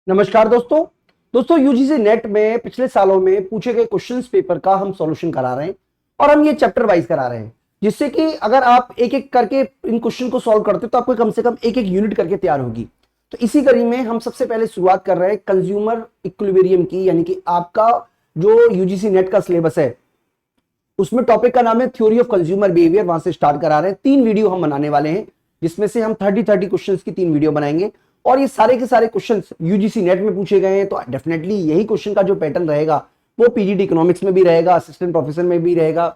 नमस्कार दोस्तों। UGC net में पिछले सालों में पूछे गए क्वेश्चंस पेपर का हम सॉल्यूशन करा रहे हैं और हम ये चैप्टर वाइज करा रहे हैं, जिससे कि अगर आप एक एक करके इन क्वेश्चन को सॉल्व करते तो आपको कम से कम एक एक यूनिट करके तैयार होगी। तो इसी कड़ी में हम सबसे पहले शुरुआत कर रहे हैं कंज्यूमर इक्विलिब्रियम की, यानी कि आपका जो यूजीसी नेट का सिलेबस है उसमें टॉपिक का नाम है थ्योरी ऑफ कंज्यूमर बिहेवियर। वहां से स्टार्ट करा रहे हैं। 3 वीडियो हम बनाने वाले हैं, जिसमें से हम 30 क्वेश्चंस की 3 वीडियो बनाएंगे और ये सारे के सारे क्वेश्चंस यूजीसी नेट में पूछे गए हैं। तो डेफिनेटली यही क्वेश्चन का जो पैटर्न रहेगा वो पीजीडी इकोनॉमिक्स में भी रहेगा, असिस्टेंट प्रोफेसर में भी रहेगा।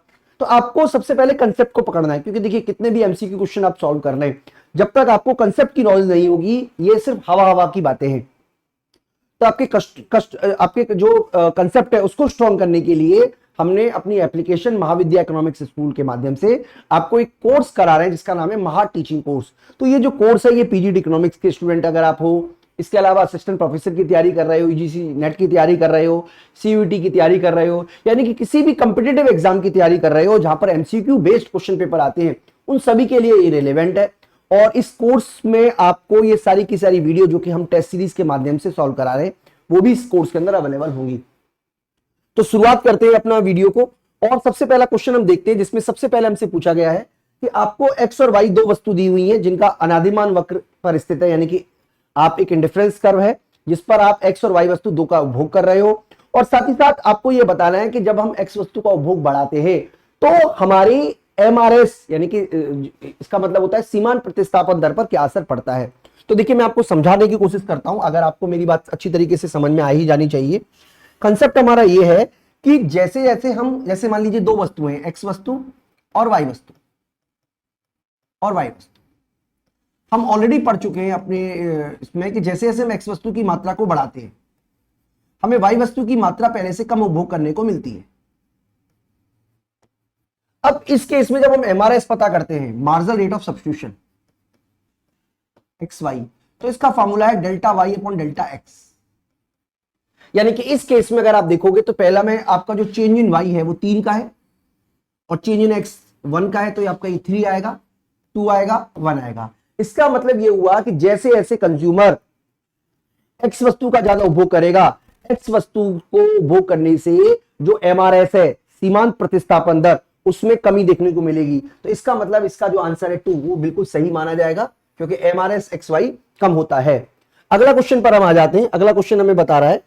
तो आपको सबसे पहले कंसेप्ट को पकड़ना है, क्योंकि देखिए कितने भी एमसीक्यू क्वेश्चन आप सॉल्व कर लें, जब तक आपको कंसेप्ट की नॉलेज नहीं होगी ये सिर्फ हवा हवा की बातें हैं। तो आपके जो कंसेप्ट है उसको स्ट्रॉन्ग करने के लिए हमने अपनी एप्लीकेशन महाविद्या इकोनॉमिक्स स्कूल के माध्यम से आपको एक कोर्स करा रहे हैं जिसका नाम है महा टीचिंग कोर्स। तो ये जो कोर्स है ये पीजीडी इकोनॉमिक्स के स्टूडेंट अगर आप हो, इसके अलावा असिस्टेंट प्रोफेसर की तैयारी कर रहे हो, यूजीसी नेट की तैयारी कर रहे हो, सीयूईटी की तैयारी कर रहे हो, यानी कि किसी भी कंपिटिटिव एग्जाम की तैयारी कर रहे हो जहां पर एमसीक्यू बेस्ड क्वेश्चन पेपर आते हैं, उन सभी के लिए ये रिलेवेंट है। और इस कोर्स में आपको ये सारी की सारी वीडियो जो कि हम टेस्ट सीरीज के माध्यम से सॉल्व करा रहे हैं वो भी इस कोर्स के अंदर अवेलेबल होंगी। तो शुरुआत करते हैं अपना वीडियो को और सबसे पहला क्वेश्चन हम देखते हैं, जिसमें सबसे पहले हमसे पूछा गया है कि आपको एक्स और वाई 2 वस्तु दी हुई हैं जिनका अनादिमान वक्र पर स्थित है, यानी कि आप एक इंडिफरेंस कर्व है जिस पर आप एक्स और वाई वस्तु 2 का उपभोग कर रहे हो, और साथ ही साथ आपको यह बताना है कि जब हम एक्स वस्तु का उपभोग बढ़ाते हैं तो हमारी एमआरएस यानी कि इसका मतलब होता है सीमांत प्रतिस्थापन दर पर क्या असर पड़ता है। तो देखिए मैं आपको समझाने की कोशिश करता हूं, अगर आपको मेरी बात अच्छी तरीके से समझ में आ ही जानी चाहिए। कंसेप्ट हमारा ये है कि जैसे जैसे हम जैसे मान लीजिए 2 वस्तुएं हैं, एक्स वस्तु और वाई वस्तु हम ऑलरेडी पढ़ चुके हैं अपने इसमें कि जैसे जैसे हम एक्स वस्तु की मात्रा को बढ़ाते हैं हमें वाई वस्तु की मात्रा पहले से कम उपभोग करने को मिलती है। अब इस केस में जब हम एमआरएस पता करते हैं, marginal rate of substitution x y, तो इसका फॉर्मूला है delta y upon delta x. यानी कि इस केस में अगर आप देखोगे तो पहला में आपका जो चेंज इन वाई है वो 3 का है और चेंज इन एक्स 1 का है, तो आपका ये 3 आएगा, 2 आएगा, 1 आएगा। इसका मतलब ये हुआ कि जैसे जैसे कंज्यूमर एक्स वस्तु का ज्यादा उपभोग करेगा, एक्स वस्तु को उपभोग करने से जो एमआरएस है सीमांत प्रतिस्थापन दर उसमें कमी देखने को मिलेगी। तो इसका मतलब इसका जो आंसर है 2 वो बिल्कुल सही माना जाएगा, क्योंकि एमआरएस एक्स वाई कम होता है। अगला क्वेश्चन पर हम आ जाते हैं। अगला क्वेश्चन हमें बता रहा है,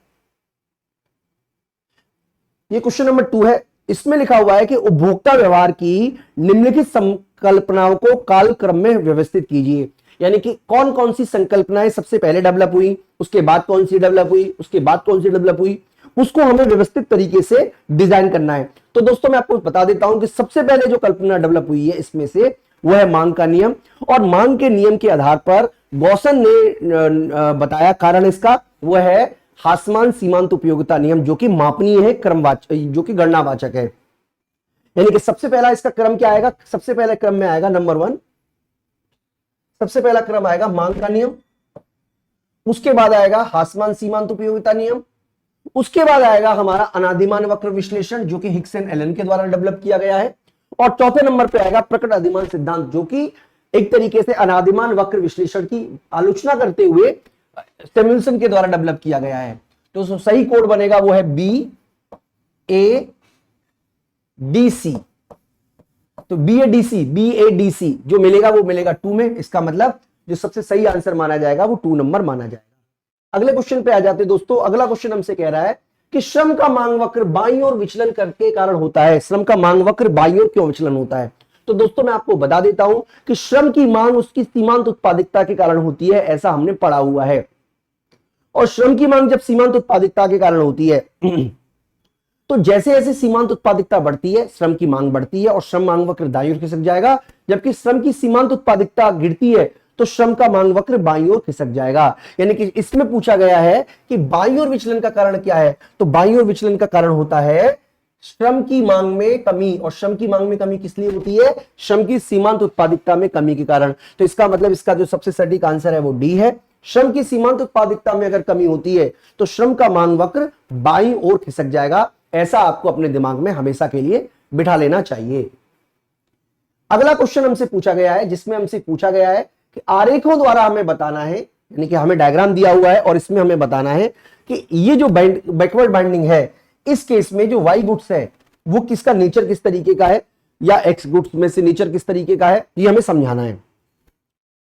ये क्वेश्चन नंबर 2 है। इसमें लिखा हुआ है कि उपभोक्ता व्यवहार की निम्नलिखित संकल्पनाओं को कालक्रम में व्यवस्थित कीजिए। यानी कि कौन कौन सी संकल्पनाएं सबसे पहले डेवलप हुई, उसके बाद कौन सी डेवलप हुई, उसके बाद कौन सी डेवलप हुई, उसको हमें व्यवस्थित तरीके से डिजाइन करना है। तो दोस्तों मैं आपको बता देता हूं कि सबसे पहले जो कल्पना डेवलप हुई है इसमें से वह है मांग का नियम, और मांग के नियम के आधार पर गॉसन ने बताया कारण इसका वह है हासमान सीमांत उपयोगिता नियम, जो कि मापनीय है, क्रमवाचक, जो कि गणनावाचक है। यानी कि सबसे पहला इसका क्रम क्या आएगा, सबसे पहले क्रम में आएगा नंबर 1, सबसे पहला क्रम आएगा मांग का नियम, उसके बाद आएगा हासमान सीमांत उपयोगिता नियम, उसके बाद आएगा हमारा अनादिमान वक्र विश्लेषण जो कि हिक्स एंड एलन के द्वारा डेवलप किया गया है, और चौथे नंबर पे आएगा प्रकट अधिमान सिद्धांत, जो कि एक तरीके से अनादिमान वक्र विश्लेषण की आलोचना करते हुए सैमुअल्सन के द्वारा डेवलप किया गया है। तो सही कोड बनेगा वो है BADC। तो BADC जो मिलेगा वो मिलेगा 2 में। इसका मतलब जो सबसे सही आंसर माना जाएगा वो 2 नंबर माना जाएगा। अगले क्वेश्चन पे आ जाते हैं दोस्तों। अगला क्वेश्चन हमसे कह रहा है कि श्रम का मांग वक्र बाईं ओर विचलन करके कारण होता है। श्रम का मांग वक्र बाईं ओर क्यों विचलन होता है? तो दोस्तों मैं आपको बता देता हूं कि श्रम की मांग उसकी सीमांत उत्पादकता के कारण होती है, ऐसा हमने पढ़ा हुआ है। और श्रम की मांग जब सीमांत उत्पादकता के कारण होती है तो जैसे जैसे सीमांत उत्पादकता बढ़ती है श्रम की मांग बढ़ती है और श्रम मांग वक्र दाईं ओर खिसक जाएगा, जबकि श्रम की सीमांत उत्पादकता गिरती है तो श्रम का मांग वक्र बाईं ओर खिसक जाएगा। यानी कि इसमें पूछा गया है कि बाईं ओर विचलन का कारण क्या है, तो बाईं ओर विचलन का कारण होता है श्रम की मांग में कमी। और श्रम की मांग में कमी किस लिए होती है? श्रम की सीमांत उत्पादकता में कमी के कारण। तो इसका मतलब इसका जो सबसे सटीक आंसर है वो डी है। श्रम की सीमांत उत्पादकता में अगर कमी होती है तो श्रम का मांग वक्र बाईं ओर खिसक जाएगा। ऐसा आपको अपने दिमाग में हमेशा के लिए बिठा लेना चाहिए। अगला क्वेश्चन हमसे पूछा गया है, जिसमें हमसे पूछा गया है कि आरेखों द्वारा हमें बताना है यानी कि हमें डायग्राम दिया हुआ है और इसमें हमें बताना है कि ये जो बैकवर्ड बाइंडिंग है, इस केस में जो वाई गुड्स है वो किसका नेचर किस तरीके का है, या एक्स गुड्स में से नेचर किस तरीके का है, ये हमें समझाना है।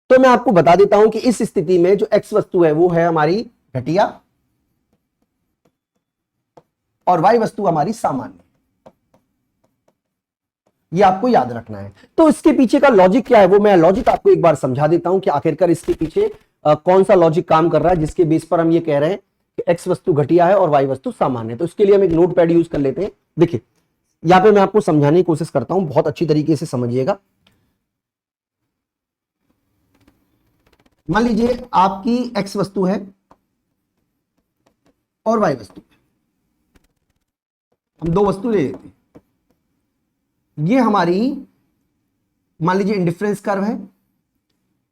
तो मैं आपको बता देता हूं कि इस स्थिति में जो एक्स वस्तु है वो है हमारी घटिया और वाई वस्तु हमारी सामान्य। ये आपको याद रखना है। तो इसके पीछे का लॉजिक क्या है वो मैं लॉजिक आपको एक बार समझा देता हूं कि आखिरकार इसके पीछे कौन सा लॉजिक काम कर रहा है जिसके बेस पर हम ये कह रहे हैं कि एक्स वस्तु घटिया है और वाई वस्तु सामान्य है। तो इसके लिए हम एक नोट पैड यूज कर लेते हैं। देखिए यहां पे मैं आपको समझाने की कोशिश करता हूं, बहुत अच्छी तरीके से समझिएगा। मान लीजिए आपकी एक्स वस्तु है और वाई वस्तु, हम दो वस्तु ले लेते हैं। ये हमारी मान लीजिए इंडिफरेंस कर्व है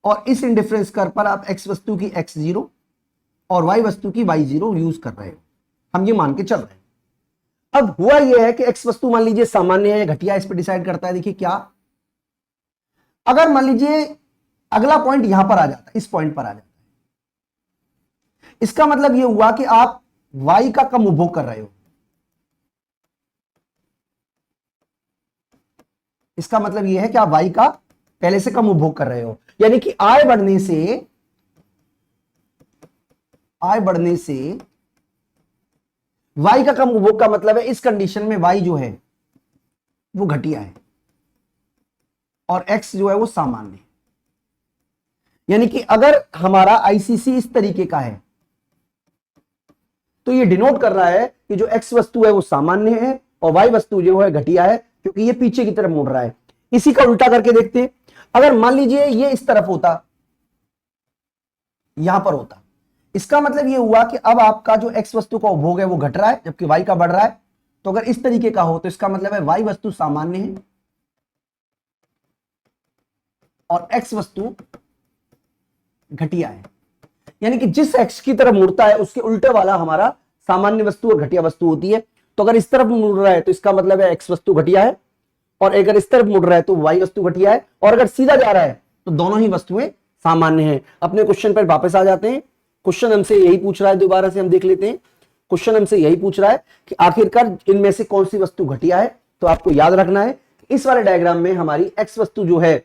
और इस इंडिफरेंस कर्व पर आप एक्स वस्तु की x0 और y वस्तु की y0 यूज कर रहे हो, हम ये मान के चल रहे हैं। अब हुआ यह है कि x वस्तु मान लीजिए सामान्य है या घटिया, इस पर डिसाइड करता है। देखिए क्या, अगर मान लीजिए अगला पॉइंट यहां पर आ जाता है, इस पॉइंट पर आ जाता है, इसका मतलब यह हुआ कि आप y का कम उपभोग कर रहे हो। इसका मतलब यह है कि आप y का पहले से कम उपभोग कर रहे हो, यानी कि आय बढ़ने से y का कम उपभोग का मतलब है इस कंडीशन में y जो है वो घटिया है और x जो है वो सामान्य है। यानी कि अगर हमारा आईसीसी इस तरीके का है तो ये डिनोट कर रहा है कि जो x वस्तु है वो सामान्य है और y वस्तु जो है घटिया है, क्योंकि ये पीछे की तरफ मुड़ रहा है। इसी का उल्टा करके देखते हैं, अगर मान लीजिए ये इस तरफ होता, यहां पर होता, इसका मतलब ये हुआ कि अब आपका जो x वस्तु का उपभोग है वो घट रहा है जबकि y का बढ़ रहा है। तो अगर इस तरीके का हो तो इसका मतलब है y वस्तु सामान्य है और x वस्तु घटिया है। यानी कि जिस x की तरफ मुड़ता है उसके उल्टे वाला हमारा सामान्य वस्तु और घटिया वस्तु होती है। तो अगर इस तरफ मुड़ रहा है तो इसका मतलब है x वस्तु घटिया है और अगर इस तरफ मुड़ रहा है तो y वस्तु घटिया है, और अगर सीधा जा रहा है तो दोनों ही वस्तुएं सामान्य हैं। अपने क्वेश्चन पर वापस आ जाते हैं। क्वेश्चन हमसे यही पूछ रहा है, दोबारा से हम देख लेते हैं। क्वेश्चन हमसे यही पूछ रहा है कि आखिरकार इनमें से कौन सी वस्तु घटिया है। तो आपको याद रखना है कि इस वाले डायग्राम में हमारी x वस्तु जो है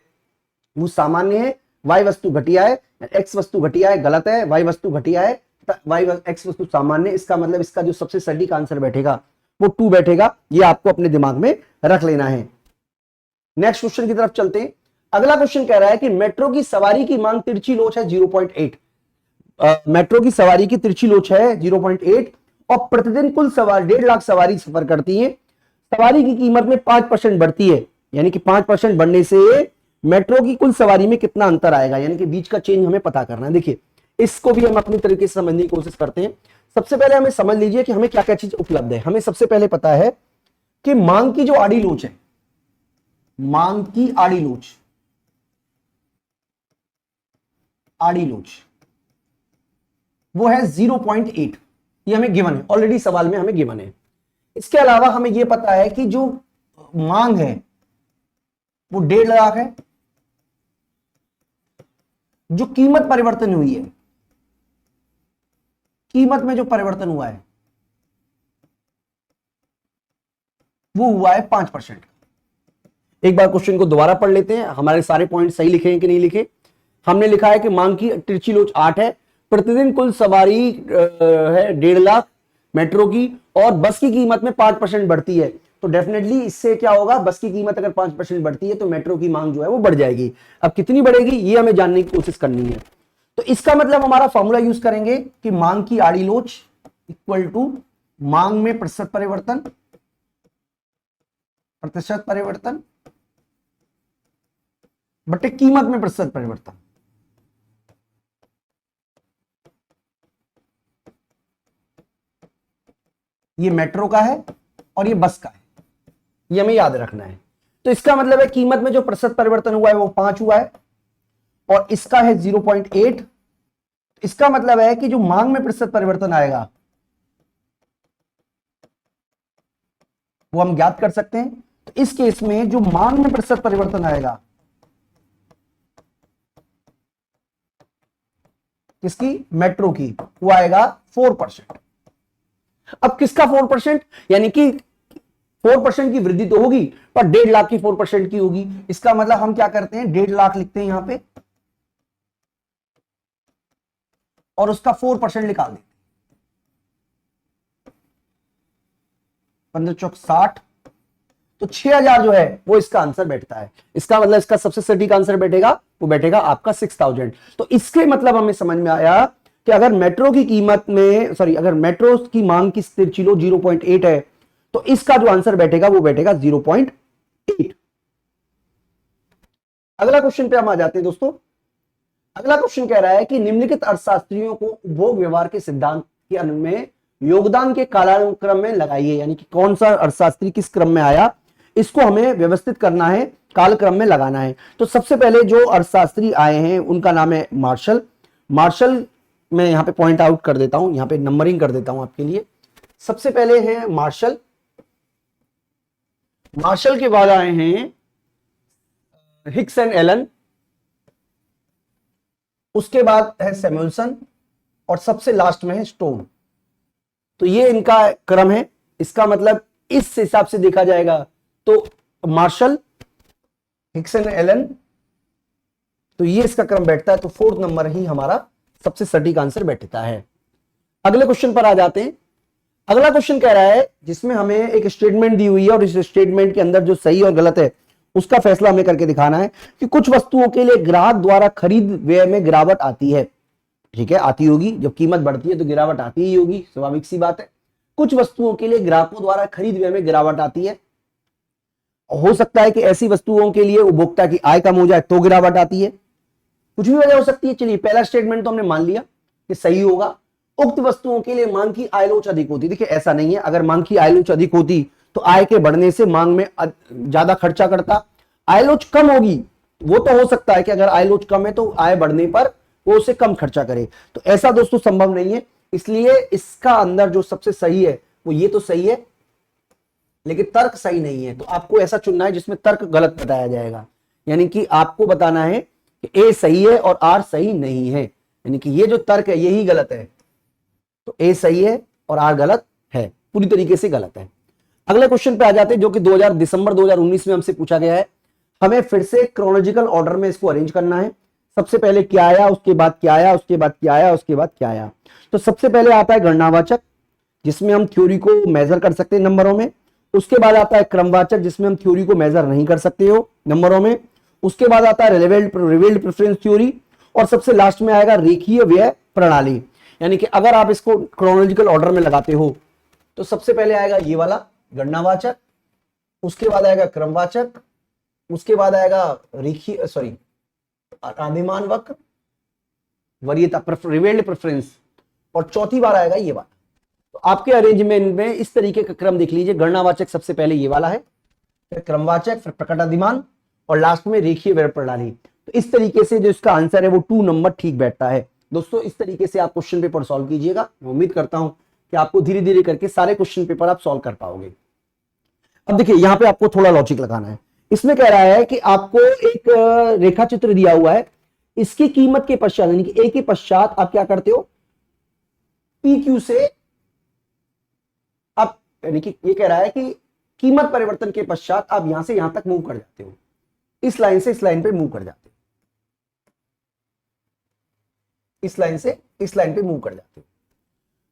वो सामान्य है, y वस्तु घटिया है। x वस्तु घटिया है गलत है, y वस्तु घटिया है, x वस्तु सामान्य। इसका मतलब इसका जो सबसे सटीक आंसर बैठेगा वो 2 बैठेगा। ये आपको अपने दिमाग में रख लेना है। नेक्स्ट क्वेश्चन की तरफ चलते हैं। अगला क्वेश्चन कह रहा है कि मेट्रो की सवारी की मांग तिरछी लोच है 0.8। मेट्रो की सवारी की तिरछी लोच है 0.8 और प्रतिदिन कुल सवार 1.5 लाख सवारी सफर करती है। सवारी की कीमत में 5% बढ़ती है, यानी कि 5% बढ़ने से मेट्रो की कुल सवारी में कितना अंतर आएगा, यानी कि बीच का चेंज हमें पता करना है। देखिए इसको भी हम अपनी तरीके से समझने की कोशिश करते हैं। सबसे पहले हमें समझ लीजिए कि हमें क्या क्या चीज उपलब्ध है। हमें सबसे पहले पता है कि मांग की जो आड़ी लोच है, मांग की आड़ी लोच वो है 0.8। ये हमें गिवन है, ऑलरेडी सवाल में हमें गिवन है। इसके अलावा हमें यह पता है कि जो मांग है वो 1.5 लाख है। जो कीमत परिवर्तन हुई है, कीमत में जो परिवर्तन हुआ है वो हुआ है 5%। एक बार क्वेश्चन को दोबारा पढ़ लेते हैं, हमारे सारे पॉइंट सही लिखे हैं कि नहीं लिखे। हमने लिखा है कि मांग की तिरछी लोच 8 है, प्रतिदिन कुल सवारी है 1.5 लाख मेट्रो की, और बस की कीमत में 5% बढ़ती है। तो डेफिनेटली इससे क्या होगा, बस की कीमत अगर 5% बढ़ती है तो मेट्रो की मांग जो है वो बढ़ जाएगी। अब कितनी बढ़ेगी ये हमें जानने की कोशिश करनी है। तो इसका मतलब हमारा फॉर्मूला यूज करेंगे कि मांग की आड़ी लोच इक्वल टू मांग में प्रतिशत परिवर्तन बटे कीमत में प्रतिशत परिवर्तन। ये मेट्रो का है और ये बस का है, ये हमें याद रखना है। तो इसका मतलब है कीमत में जो प्रतिशत परिवर्तन हुआ है वो 5 हुआ है और इसका है 0.8। इसका मतलब है कि जो मांग में प्रतिशत परिवर्तन आएगा वो हम ज्ञात कर सकते हैं। तो इस केस में जो मांग में प्रतिशत परिवर्तन आएगा किसकी? मेट्रो की, वो आएगा 4%। अब किसका 4%? यानी कि 4% की वृद्धि तो होगी, पर 1.5 लाख की 4% की होगी। इसका मतलब हम क्या करते हैं, 1.5 लाख लिखते हैं यहां पे और उसका 4% निकाल देते हैं। 15 चौक 60, तो 6,000 जो है वो इसका आंसर बैठता है। इसका मतलब इसका सबसे सटीक आंसर बैठेगा, वो बैठेगा आपका 6,000। तो इसके मतलब हमें समझ में आया कि अगर मेट्रो की कीमत में अगर मेट्रो की मांग की स्थिर चिलो 0.8 है, तो इसका जो आंसर बैठेगा वो बैठेगा 0.8। अगला क्वेश्चन पे हम आ जाते हैं दोस्तों। अगला क्वेश्चन कह रहा है कि निम्नलिखित अर्थशास्त्रियों को उपभोग व्यवहार के सिद्धांत के में योगदान के कालानुक्रम में लगाइए। यानी कि कौन सा अर्थशास्त्री किस क्रम में आया, इसको हमें व्यवस्थित करना है, कालक्रम में लगाना है। तो सबसे पहले जो अर्थशास्त्री आए हैं उनका नाम है मार्शल। मार्शल मैं यहां पे पॉइंट आउट कर देता हूं, यहां पे नंबरिंग कर देता हूं आपके लिए। सबसे पहले है मार्शल, मार्शल के बाद आए हैं हिक्स एंड एलन, उसके बाद है सैमुअल्सन और सबसे लास्ट में है स्टोन। तो ये इनका क्रम है। इसका मतलब इस हिसाब से देखा जाएगा तो मार्शल, हिक्स एंड एलन, तो ये इसका क्रम बैठता है। तो 4th नंबर ही हमारा सबसे सटीक आंसर बैठता है। अगले क्वेश्चन पर आ जाते हैं। अगला क्वेश्चन कह रहा है जिसमें हमें एक स्टेटमेंट दी हुई है और इस स्टेटमेंट के अंदर जो सही और गलत है उसका फैसला हमें करके दिखाना है कि कुछ वस्तुओं के लिए ग्राहक द्वारा खरीद व्यय में गिरावट आती है। ठीक है, आती होगी, जब कीमत बढ़ती है तो गिरावट आती ही होगी, स्वाभाविक सी बात है। कुछ वस्तुओं के लिए ग्राहकों द्वारा खरीद व्यय में गिरावट आती है। हो सकता है कि ऐसी वस्तुओं के लिए उपभोक्ता की आय कम हो जाए तो गिरावट आती है, कुछ भी वजह हो सकती है। चलिए पहला स्टेटमेंट तो हमने मान लिया कि सही होगा। उक्त वस्तुओं के लिए मांग की आयलोच अधिक होती। देखिए ऐसा नहीं है, अगर मांग की आयलोच अधिक होती तो आय के बढ़ने से मांग में ज्यादा खर्चा करता। आयलोच कम होगी, वो तो हो सकता है कि अगर आयलोच कम है तो आय बढ़ने पर वो उसे कम खर्चा करे, तो ऐसा दोस्तों संभव नहीं है। इसलिए इसका अंदर जो सबसे सही है वो ये तो सही है, लेकिन तर्क सही नहीं है। तो आपको ऐसा चुनना है जिसमें तर्क गलत बताया जाएगा। यानी कि आपको बताना है कि ए सही है और आर सही नहीं है, यानी कि ये जो तर्क है यही गलत है। तो ए सही है और आर गलत है, पूरी तरीके से गलत है। अगले क्वेश्चन पे आ जाते हैं जो कि दिसंबर 2019 में हमसे पूछा गया है। हमें फिर से क्रोनोलॉजिकल ऑर्डर में इसको अरेंज करना है। सबसे पहले क्या आया, उसके बाद क्या आया, उसके बाद क्या आया, उसके बाद क्या आया। तो सबसे पहले आता है गणनावाचक, जिसमें हम थ्योरी को मेजर कर सकते हैं नंबरों में। उसके बाद आता है क्रमवाचक, जिसमें हम थ्योरी को मेजर नहीं कर सकते हो नंबरों में। उसके बाद आता है रिवेल्ड प्रेफरेंस थ्योरी और सबसे लास्ट में आएगा रेखीय व्यय प्रणाली। यानी कि अगर आप इसको क्रोनोलॉजिकल ऑर्डर में लगाते हो तो सबसे पहले आएगा ये वाला गणनावाचक, उसके बाद आएगा क्रमवाचक, उसके बाद आएगा रेखीय अधिमान वक्र, वरीयता रिवेल्ड प्रेफरेंस, और चौथी बार आएगा ये वाला। तो आपके अरेंजमेंट में इस तरीके का क्रम देख लीजिए। गणनावाचक सबसे पहले ये वाला है, फिर क्रमवाचक, फिर प्रकट अधिमान और लास्ट में रेखीय व्यय प्रणाली। तो इस तरीके से जो इसका आंसर है वो 2 नंबर ठीक बैठता है। दोस्तों इस तरीके से आप क्वेश्चन पेपर सॉल्व कीजिएगा। मैं उम्मीद करता हूं कि आपको धीरे धीरे करके सारे क्वेश्चन पेपर आप सॉल्व कर पाओगे। अब देखिए यहां पे आपको थोड़ा लॉजिक लगाना है। इसमें कह रहा है कि आपको एक रेखा चित्र दिया हुआ है, इसकी कीमत के पश्चात यानी कि ए के पश्चात आप क्या करते हो, पी क्यू से आप, यानी कि ये कह रहा है कि कीमत परिवर्तन के पश्चात आप यहां से यहां तक मूव कर जाते हो, इस लाइन से इस लाइन पे मूव कर जाते हो, इस लाइन से इस लाइन पे मूव कर जाते हो।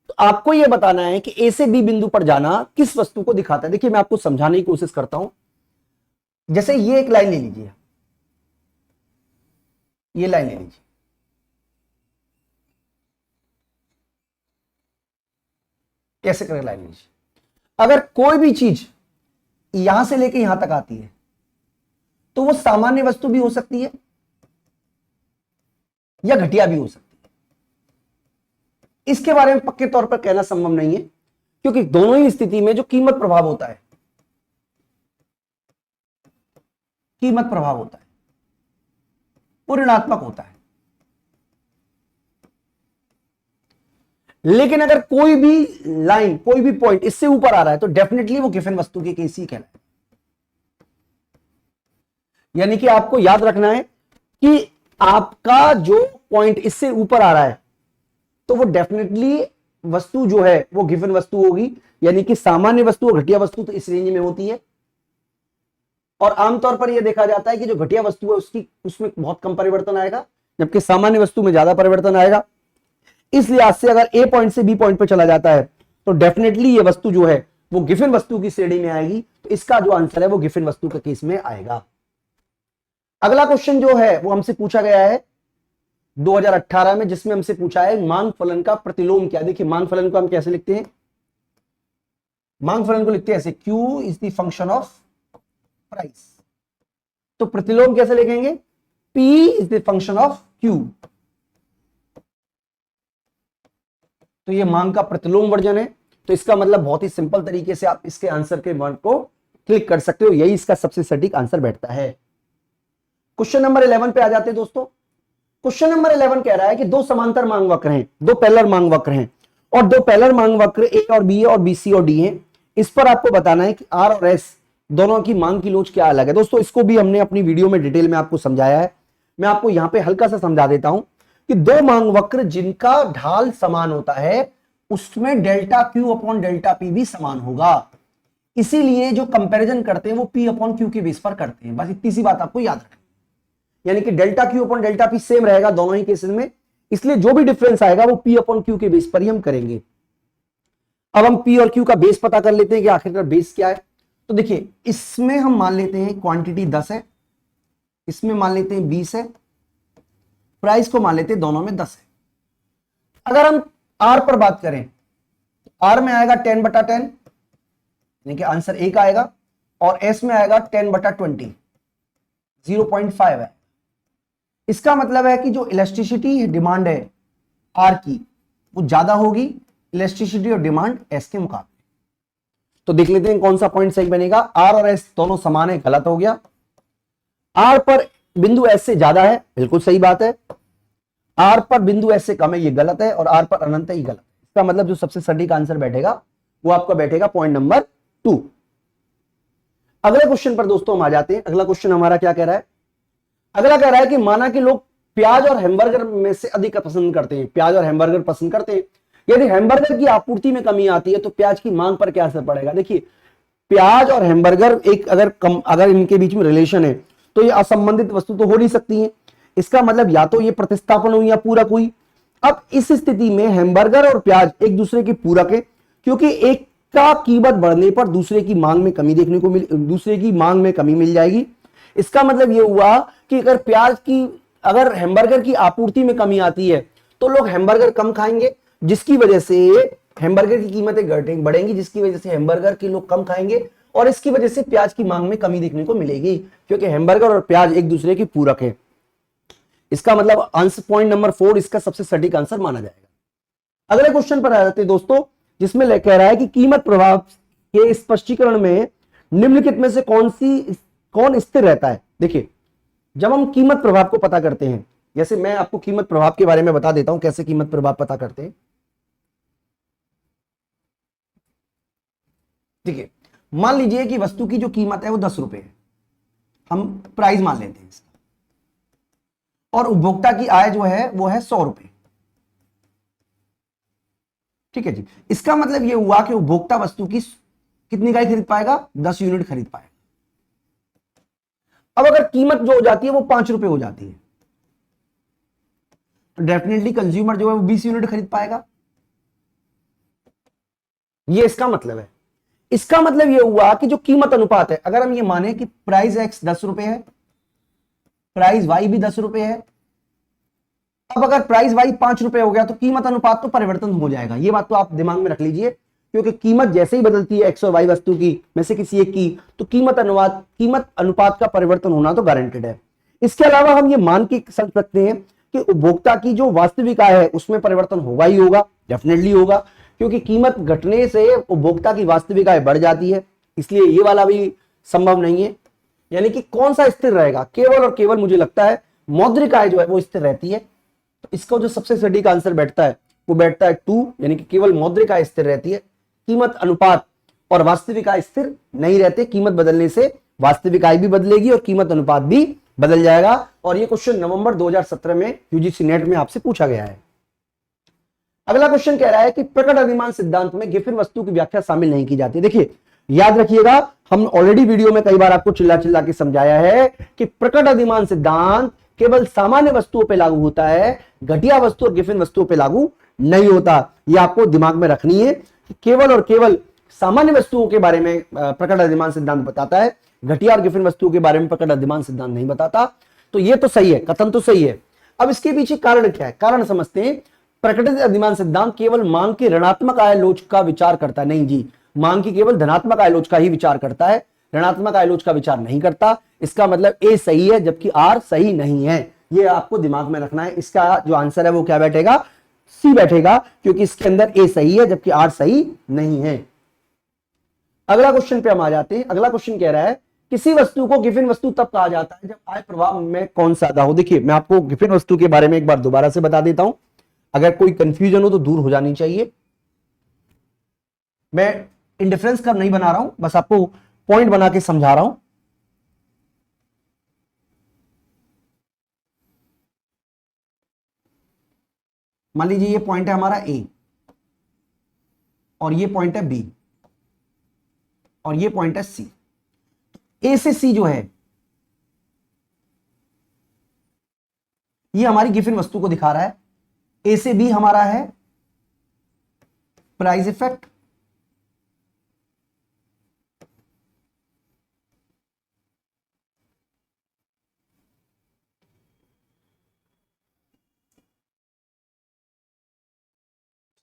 तो आपको यह बताना है कि ए से बी बिंदु पर जाना किस वस्तु को दिखाता है। देखिए मैं आपको समझाने की कोशिश करता हूं। जैसे ये एक लाइन ले लीजिए, ये लाइन ले लीजिए, कैसे करें लाइन लीजिए। अगर कोई भी चीज यहां से लेके यहां तक आती है तो वो सामान्य वस्तु भी हो सकती है या घटिया भी हो सकती है। इसके बारे में पक्के तौर पर कहना संभव नहीं है, क्योंकि दोनों ही स्थिति में जो कीमत प्रभाव होता है, कीमत प्रभाव होता है वो ऋणात्मक होता है। लेकिन अगर कोई भी लाइन, कोई भी पॉइंट इससे ऊपर आ रहा है तो डेफिनेटली वो गिवन वस्तु के केस ही कहलाए। यानी कि आपको याद रखना है कि आपका जो पॉइंट इससे ऊपर आ रहा है तो वो डेफिनेटली वस्तु जो है वो गिवन वस्तु होगी, यानी कि सामान्य वस्तु और घटिया वस्तु तो इस रेंज में होती है। और आमतौर पर यह देखा जाता है कि जो घटिया वस्तु है उसमें बहुत कम परिवर्तन आएगा, जबकि सामान्य वस्तु में ज्यादा परिवर्तन आएगा। इस लिहाज से अगर ए पॉइंट से बी पॉइंट पर चला जाता है तो डेफिनेटली ये वस्तु जो है वो गिवन वस्तु की श्रेणी में आएगी। तो इसका जो आंसर है वो गिवन वस्तु के केस में आएगा। अगला क्वेश्चन जो है वो हमसे पूछा गया है 2018 में, जिसमें हमसे पूछा है मांग फलन का प्रतिलोम क्या। देखिए मांग फलन को हम कैसे लिखते हैं, मांग फलन को लिखते हैं ऐसे, Q is the function of price. तो प्रतिलोम कैसे लिखेंगे, P is the function of Q। तो ये मांग का प्रतिलोम वर्जन है। तो इसका मतलब बहुत ही सिंपल तरीके से आप इसके आंसर के वर्ड को क्लिक कर सकते हो, यही इसका सबसे सटीक आंसर बैठता है। क्वेश्चन नंबर 11 पे आ जाते हैं दोस्तों। क्वेश्चन नंबर 11 कह रहा है कि दो समांतर मांग वक्र हैं, दो पैरेलल मांग वक्र हैं, और दो पैरेलल मांग वक्र ए और बी है और बी सी और डी है। इस पर आपको बताना है कि आर और एस दोनों की मांग की लोच क्या अलग है। दोस्तों इसको भी हमने अपनी वीडियो में डिटेल में आपको समझाया है, मैं आपको यहां पे हल्का सा समझा देता हूं कि दो मांग वक्र जिनका ढाल समान होता है उसमें delta Q upon delta P भी समान होगा। इसीलिए जो कंपैरिजन करते हैं वो पी अपॉन क्यू के बेस पर करते हैं। बस इतनी सी बात आपको याद रखनी, यानी कि delta Q upon delta P same रहेगा दोनों ही केसेस में, इसलिए जो भी डिफरेंस आएगा वो पी अपॉन क्यू के बेस पर ही हम करेंगे। अब हम पी और क्यू का बेस पता कर लेते हैं कि आखिरकार बेस क्या है। तो देखिए इसमें हम मान लेते हैं क्वांटिटी 10 है, इसमें मान लेते हैं 20 है, प्राइस को मान लेते हैं दोनों में 10 है। अगर हम आर पर बात करें तो आर में आएगा 10/10, यानी कि आंसर 1 आएगा, और एस में आएगा 10/20, 0.5 है। इसका मतलब है कि जो इलेस्टिसिटी डिमांड है आर की वो ज्यादा होगी इलेस्टिसिटी और डिमांड एस के मुकाबले। तो देख लेते हैं कौन सा पॉइंट सही बनेगा। आर और एस दोनों समान है, गलत हो गया। आर पर बिंदु एस से ज्यादा है, बिल्कुल सही बात है। आर पर बिंदु एस से कम है, ये गलत है, और आर पर अनंत है, ये गलत है। इसका मतलब जो सबसे सटीक आंसर बैठेगा वो आपका बैठेगा पॉइंट नंबर 2। अगले क्वेश्चन पर दोस्तों हम आ जाते हैं। अगला क्वेश्चन हमारा क्या कह रहा है, अगला कह रहा है कि माना कि लोग प्याज और हैमबर्गर में से अधिक पसंद करते हैं, प्याज और हैमबर्गर पसंद करते हैं। यदि हैमबर्गर की आपूर्ति में कमी आती है तो प्याज की मांग पर क्या असर पड़ेगा। देखिए प्याज और हैमबर्गर एक अगर इनके बीच में रिलेशन है तो ये असंबंधित वस्तु तो हो नहीं सकती है। इसका मतलब या तो ये प्रतिस्थापन हुई या पूरक हुई। अब इस स्थिति में हैमबर्गर और प्याज एक दूसरे के पूरक है, क्योंकि एक का कीमत बढ़ने पर दूसरे की मांग में कमी देखने को दूसरे की मांग में कमी मिल जाएगी। इसका मतलब यह हुआ कि अगर हैमबर्गर की आपूर्ति में कमी आती है तो लोग हैमबर्गर कम खाएंगे, जिसकी वजह से हैमबर्गर की कीमतें बढ़ेंगी, जिसकी वजह से हैमबर्गर के लोग कम खाएंगे, और इसकी वजह से प्याज की मांग में कमी देखने को मिलेगी, क्योंकि हैमबर्गर और प्याज एक दूसरे के पूरक है। इसका मतलब आंसर पॉइंट नंबर 4 इसका सबसे सटीक आंसर माना जाएगा। अगले क्वेश्चन पर आ जाते हैं दोस्तों, जिसमें कह रहा है कि कीमत प्रभाव के स्पष्टीकरण में निम्नलिखित में से कौन स्थिर रहता है। देखिए जब हम कीमत प्रभाव को पता करते हैं, जैसे मैं आपको कीमत प्रभाव के बारे में बता देता हूं कैसे कीमत प्रभाव पता करते हैं। देखिए मान लीजिए कि वस्तु की जो कीमत है वो 10 रुपए है, हम प्राइस मान लेते हैं इसका, और उपभोक्ता की आय जो है वो है 100 रुपए। ठीक है जी। इसका मतलब ये हुआ कि उपभोक्ता वस्तु की कितनी इकाई खरीद पाएगा, 10 यूनिट खरीद पाएगा। अब अगर कीमत जो हो जाती है वो 5 रुपए हो जाती है तो डेफिनेटली कंज्यूमर जो है वो 20 यूनिट खरीद पाएगा। ये इसका मतलब है। इसका मतलब ये हुआ कि जो कीमत अनुपात है, अगर हम ये माने कि प्राइस एक्स 10 रुपए है, प्राइस वाई भी 10 रुपए है, अब अगर प्राइस वाई 5 रुपए हो गया तो कीमत अनुपात तो परिवर्तन हो जाएगा। ये बात तो आप दिमाग में रख लीजिए, क्योंकि कीमत जैसे ही बदलती है एक्स और वाई वस्तु की में से किसी एक की, तो कीमत अनुपात का परिवर्तन होना तो गारंटेड है। इसके अलावा हम ये मान के चल सकते हैं कि उपभोक्ता की जो वास्तविक आय है उसमें परिवर्तन होगा ही होगा, डेफिनेटली होगा, क्योंकि कीमत घटने से उपभोक्ता की वास्तविक आय बढ़ जाती है, इसलिए ये वाला भी संभव नहीं है। यानी कि कौन सा स्थिर रहेगा, केवल और केवल मुझे लगता है मौद्रिक आय जो है वो स्थिर रहती है। तो इसका जो सबसे सटीक आंसर बैठता है वो बैठता है 2, यानी कि केवल मौद्रिक आय स्थिर रहती है, कीमत अनुपात और वास्तविक आय स्थिर नहीं रहते। कीमत बदलने से वास्तविक आय भी बदलेगी और कीमत अनुपात भी बदल जाएगा। और ये क्वेश्चन नवंबर 2017 में यूजीसी नेट में आपसे पूछा गया है। अगला क्वेश्चन कह रहा है कि प्रकट अधिमान सिद्धांत में गिफिन वस्तु की व्याख्या शामिल नहीं की जाती। देखिए याद रखिएगा, हम ऑलरेडी वीडियो में कई बार आपको चिल्ला चिल्ला के समझाया है कि प्रकट अधिमान सिद्धांत केवल सामान्य वस्तुओं पर लागू होता है, घटिया वस्तु और गिफिन वस्तुओं पर लागू नहीं होता। यह आपको दिमाग में रखनी है कि केवल और केवल सामान्य वस्तुओं के बारे में प्रकट अधिमान सिद्धांत बताता है, घटिया और गिफिन वस्तुओं के बारे में प्रकट अधिमान सिद्धांत नहीं बताता। तो ये तो सही है, कथन तो सही है। अब इसके पीछे कारण क्या है, कारण समझते हैं। प्रकटित अधिमान सिद्धांत केवल मांग की ऋणात्मक आयलोच का विचार करता है। नहीं जी, मांग की केवल धनात्मक आयलोच का ही विचार करता है, ऋणात्मक आयलोच का विचार नहीं करता। इसका मतलब ए सही है जबकि आर सही नहीं है, ये आपको दिमाग में रखना है। इसका जो आंसर है वो क्या बैठेगा, सी बैठेगा, क्योंकि इसके अंदर ए सही है जबकि आर सही नहीं है। अगला क्वेश्चन पे हम आ जाते हैं। अगला क्वेश्चन कह रहा है किसी वस्तु को गिफिन वस्तु तब कहा जाता है जब आय प्रभाव में कौन सा हो। देखिए मैं आपको गिफिन वस्तु के बारे में एक बार दोबारा से बता देता हूं, अगर कोई कंफ्यूजन हो तो दूर हो जानी चाहिए। मैं इंडिफरेंस कर नहीं बना रहा हूं, बस आपको पॉइंट बना के समझा रहा हूं। मान लीजिए ये पॉइंट है हमारा ए और ये पॉइंट है बी और ये पॉइंट है सी। ए से सी जो है ये हमारी गिफिन वस्तु को दिखा रहा है। ए से बी हमारा है प्राइस इफेक्ट,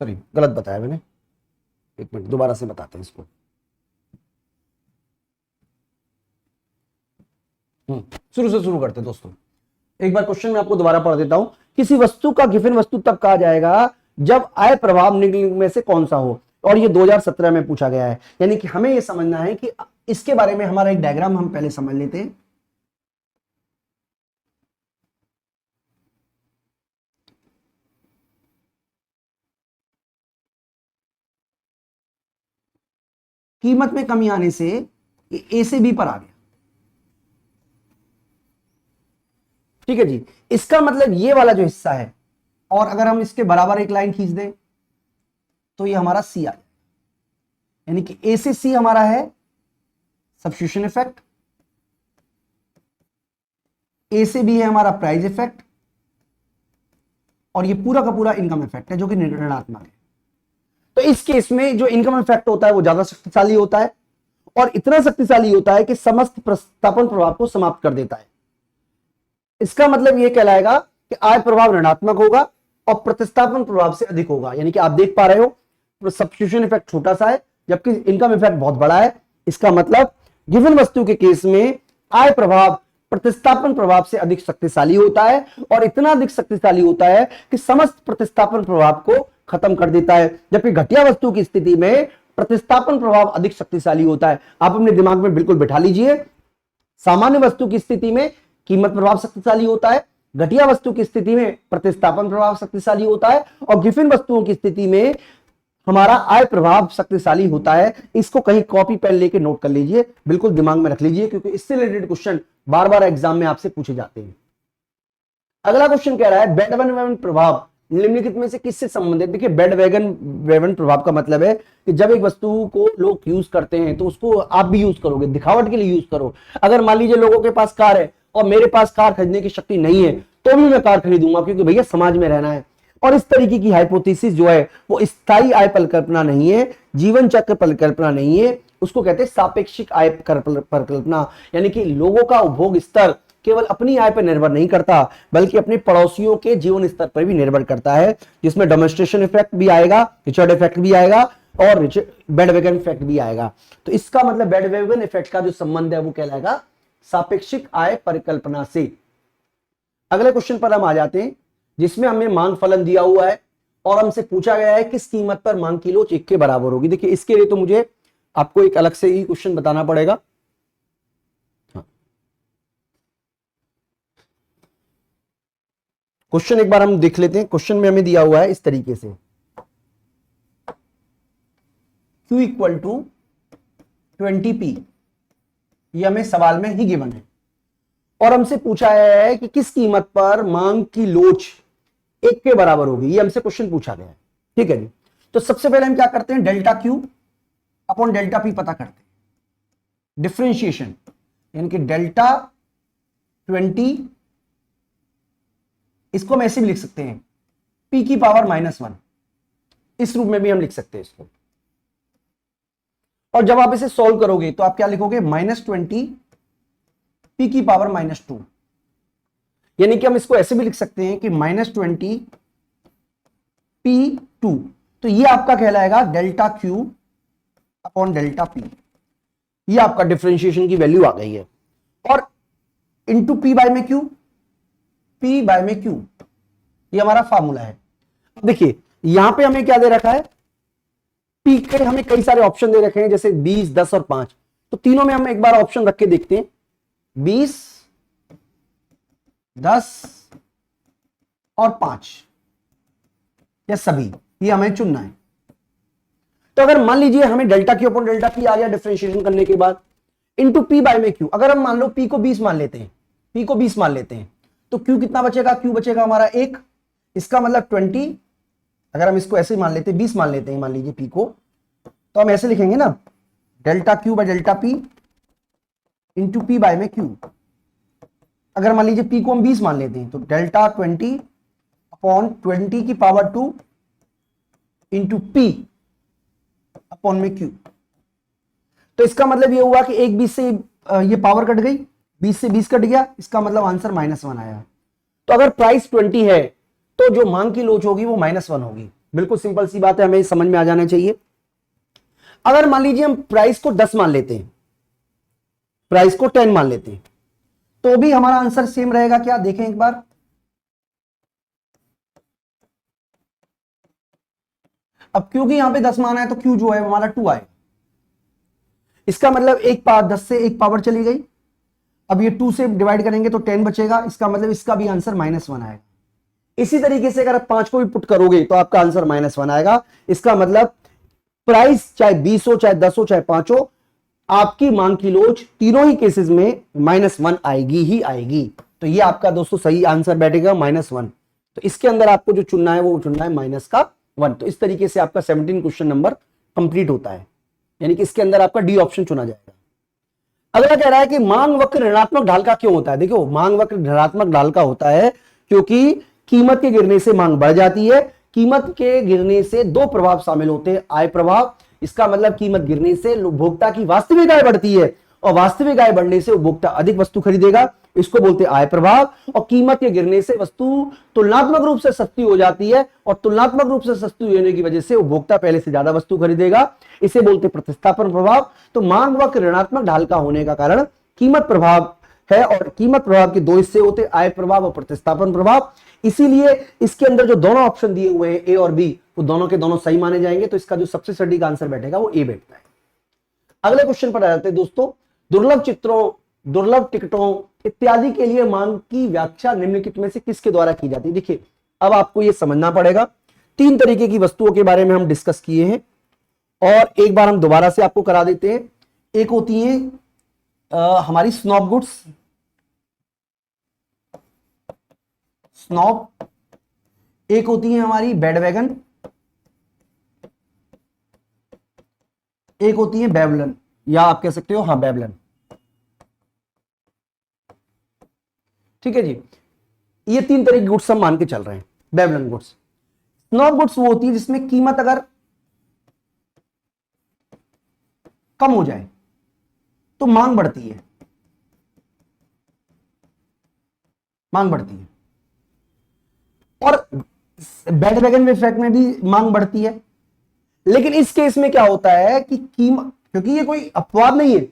सॉरी गलत बताया मैंने, एक मिनट दोबारा से बताते हैं इसको। शुरू से शुरू करते हैं दोस्तों। एक बार क्वेश्चन में आपको दोबारा पढ़ देता हूं। किसी वस्तु का गिफिन वस्तु तब कहा जाएगा जब आय प्रभाव निम्नलिखित में से कौन सा हो, और ये 2017 में पूछा गया है। यानी कि हमें यह समझना है कि इसके बारे में हमारा एक डायग्राम हम पहले समझ लेते हैं। कीमत में कमी आने से ए से बी पर आ गया, ठीक है जी। इसका मतलब ये वाला जो हिस्सा है, और अगर हम इसके बराबर एक लाइन खींच दें तो ये हमारा सी आ जाए। यानी कि ए से सी हमारा है सब्स्टिट्यूशन इफेक्ट, ए से बी है हमारा प्राइस इफेक्ट, और ये पूरा का पूरा इनकम इफेक्ट है जो कि ऋणात्मक है। तो इस केस में जो इनकम इफेक्ट होता है वो ज्यादा शक्तिशाली होता है, और इतना शक्तिशाली होता है कि समस्त प्रतिस्थापन प्रभाव को समाप्त कर देता है। इसका मतलब यह कहलाएगा कि आय प्रभाव ऋणात्मक होगा और प्रतिस्थापन प्रभाव से अधिक होगा। यानी कि आप देख पा रहे हो सब्स्टिट्यूशन इफेक्ट छोटा सा है जबकि इनकम इफेक्ट बहुत बड़ा है। इसका मतलब गिवन वस्तु के केस में आय प्रभाव प्रतिस्थापन प्रभाव से अधिक शक्तिशाली होता है, और इतना अधिक शक्तिशाली होता है कि समस्त प्रतिस्थापन प्रभाव को खत्म कर देता है। जबकि घटिया वस्तु की स्थिति में प्रतिस्थापन प्रभाव अधिक शक्तिशाली होता है। आप अपने दिमाग में बिल्कुल बिठा लीजिए, सामान्य वस्तु की स्थिति में कीमत प्रभाव शक्तिशाली होता है, घटिया वस्तु की स्थिति में प्रतिस्थापन प्रभाव शक्तिशाली होता है, और गिफिन वस्तुओं की स्थिति में हमारा आय प्रभाव शक्तिशाली होता है। इसको कहीं कॉपी पेन लेके नोट कर लीजिए, बिल्कुल दिमाग में रख लीजिए, क्योंकि इससे रिलेटेड क्वेश्चन बार बार एग्जाम में आपसे पूछे जाते हैं। अगला क्वेश्चन कह रहा है बैंडवैगन प्रभाव निम्नलिखित में से किससे संबंधित। देखिए बैंडवैगन प्रभाव का मतलब है कि जब एक वस्तु को लोग यूज करते हैं तो उसको आप भी यूज करोगे, दिखावट के लिए यूज करो। अगर मान लीजिए लोगों के पास कार है और मेरे पास कार खरीदने की शक्ति नहीं है तो भी मैं कार खरीदूंगा, क्योंकि भैया समाज में रहना है। और इस तरीके की हाइपोथेसिस जो है वो स्थायी आय परिकल्पना नहीं है, जीवन चक्र परिकल्पना नहीं है, उसको कहते हैं सापेक्षिक आय परिकल्पना। यानी कि लोगों का उपभोग स्तर केवल अपनी आय पर निर्भर नहीं करता बल्कि अपने पड़ोसियों के जीवन स्तर पर भी निर्भर करता है, जिसमें डोमेस्टिकेशन इफेक्ट भी आएगा, रिचर्ड इफेक्ट भी आएगा और बैंडवैगन इफेक्ट भी आएगा। तो इसका मतलब बैंडवैगन इफेक्ट का जो संबंध है वो कहलाएगा सापेक्षिक आय परिकल्पना से। अगले क्वेश्चन पर हम आ जाते हैं जिसमें हमें मांग फलन दिया हुआ है और हमसे पूछा गया है किस कीमत पर मांग की लोच 1 के बराबर होगी। देखिए इसके लिए तो मुझे आपको एक अलग से ही क्वेश्चन बताना पड़ेगा। क्वेश्चन एक बार हम देख लेते हैं। क्वेश्चन में हमें दिया हुआ है इस तरीके से, Q इक्वल टू 20P, ये हमें सवाल में ही गिवन है, और हमसे पूछा है कि किस कीमत पर मांग की लोच 1 के बराबर होगी। ये हमसे क्वेश्चन पूछा गया है। ठीक है जी। तो सबसे पहले हम क्या करते हैं, delta Q upon delta P पता करते हैं, डिफरेंशिएशन, यानी कि डेल्टा 20, इसको हम ऐसे भी लिख सकते हैं p की पावर -1, इस रूप में भी हम लिख सकते हैं इसको। और जब आप इसे सॉल्व करोगे तो आप क्या लिखोगे, -20 p की पावर -2, यानी कि हम इसको ऐसे भी लिख सकते हैं कि -20 p2। तो ये आपका कहलाएगा delta Q upon delta P, ये आपका डिफरेंशिएशन की वैल्यू आ गई है। और इंटू पी बाय में क्यू, पी बाय में क्यू, ये हमारा फार्मूला है। अब देखिए यहां पे हमें क्या दे रखा है, पी के हमें कई सारे ऑप्शन दे रखे हैं, जैसे 20, 10 और 5। तो तीनों में हम एक बार ऑप्शन रख के देखते हैं, 20, 10 और 5, या सभी, ये हमें चुनना है। तो अगर मान लीजिए हमें delta Q upon delta P आ गया डिफरेंशिएशन करने के बाद, इंटू पी बाय में क्यू, अगर हम मान लो पी को 20 मान लेते हैं, पी को 20 मान लेते हैं, तो क्यू कितना बचेगा, क्यू बचेगा हमारा 1, इसका मतलब 20। अगर हम इसको ऐसे ही मान लेते हैं, 20 मान लेते हैं मान लीजिए पी को, तो हम ऐसे लिखेंगे ना, delta q by delta p into P by में क्यू। अगर मान लीजिए पी को हम 20 मान लेते हैं, तो डेल्टा 20 अपॉन 20 की पावर 2 इंटू पी अपॉन में क्यू। तो इसका मतलब ये हुआ कि एक 20 से ये पावर कट गई, 20 से 20 कट गया, इसका मतलब आंसर -1 आया। तो अगर प्राइस 20 है तो जो मांग की लोच होगी वो -1 होगी। बिल्कुल सिंपल सी बात है, हमें समझ में आ जाना चाहिए। अगर मान लीजिए हम प्राइस को 10 मान लेते हैं, प्राइस को 10 मान लेते हैं, तो भी हमारा आंसर सेम रहेगा क्या, देखें एक बार। अब क्योंकि यहां पे 10 माना है तो क्यू जो है हमारा 2 आएगा, इसका मतलब एक पावर 10 से एक पावर चली गई। अब ये 2 से डिवाइड करेंगे तो 10 बचेगा, इसका मतलब इसका भी आंसर -1 आएगा। इसी तरीके से अगर आप 5 को भी पुट करोगे तो आपका आंसर -1 आएगा। इसका मतलब प्राइस चाहे 20 हो, चाहे 10 हो, चाहे 5 हो, आपकी मांग की लोच तीनों ही केसेस में -1 आएगी ही आएगी। तो ये आपका दोस्तों सही आंसर बैठेगा -1। तो इसके अंदर आपको जो चुनना है वो चुनना है -1। तो इस तरीके से आपका 17 क्वेश्चन नंबर कंप्लीट होता है, यानी कि इसके अंदर आपका डी ऑप्शन चुना जाएगा। अगला कह रहा है कि मांग वक्र ऋणात्मक ढाल का क्यों होता है। देखो मांग वक्र ऋणात्मक ढाल का होता है क्योंकि कीमत के गिरने से मांग बढ़ जाती है। कीमत के गिरने से दो प्रभाव शामिल होते हैं, आय प्रभाव, इसका मतलब कीमत गिरने से उपभोक्ता की वास्तविक आय बढ़ती है और वास्तविक आय बढ़ने से उपभोक्ता अधिक वस्तु खरीदेगा, इसको बोलते हैं आय प्रभाव। और कीमत के गिरने से वस्तु तुलनात्मक रूप से सस्ती हो जाती है और तुलनात्मक रूप से सस्ती होने की वजह से उपभोक्ता पहले से ज्यादा वस्तु खरीदेगा, इसे बोलते हैं प्रतिस्थापन प्रभाव। तो मांग वक्र ऋणात्मक ढाल का होने का कारण कीमत प्रभाव है और कीमत प्रभाव के दो हिस्से होते हैं, आय प्रभाव और प्रतिस्थापन प्रभाव। इसीलिए इसके अंदर जो दोनों ऑप्शन दिए हुए हैं ए और बी, वो दोनों के दोनों सही माने जाएंगे। तो इसका जो सबसे सटीक आंसर बैठेगा वो ए बैठता है। अगले क्वेश्चन पर आ जाते हैं दोस्तों। दुर्लभ चित्रों, दुर्लभ टिकटों इत्यादि के लिए मांग की व्याख्या निम्नलिखित में से किसके द्वारा की जाती है। देखिए अब आपको यह समझना पड़ेगा, तीन तरीके की वस्तुओं के बारे में हम डिस्कस किए हैं और एक बार हम दोबारा से आपको करा देते हैं। एक होती है हमारी स्नॉब गुड्स, स्नॉब, एक होती है हमारी बेड वैगन, एक होती है बेबलन, या आप कह सकते हो हाँ बेबलन। ठीक है जी, ये तीन तरह की गुड्स हम मान के चल रहे हैं। बेबलन गुड्स, स्नॉब गुड्स वो होती है जिसमें कीमत अगर कम हो जाए तो मांग बढ़ती है, मांग बढ़ती है। और बेड वैगन इफेक्ट में भी मांग बढ़ती है। लेकिन इस केस में क्या होता है कि कीमत, क्योंकि ये कोई अपवाद नहीं है,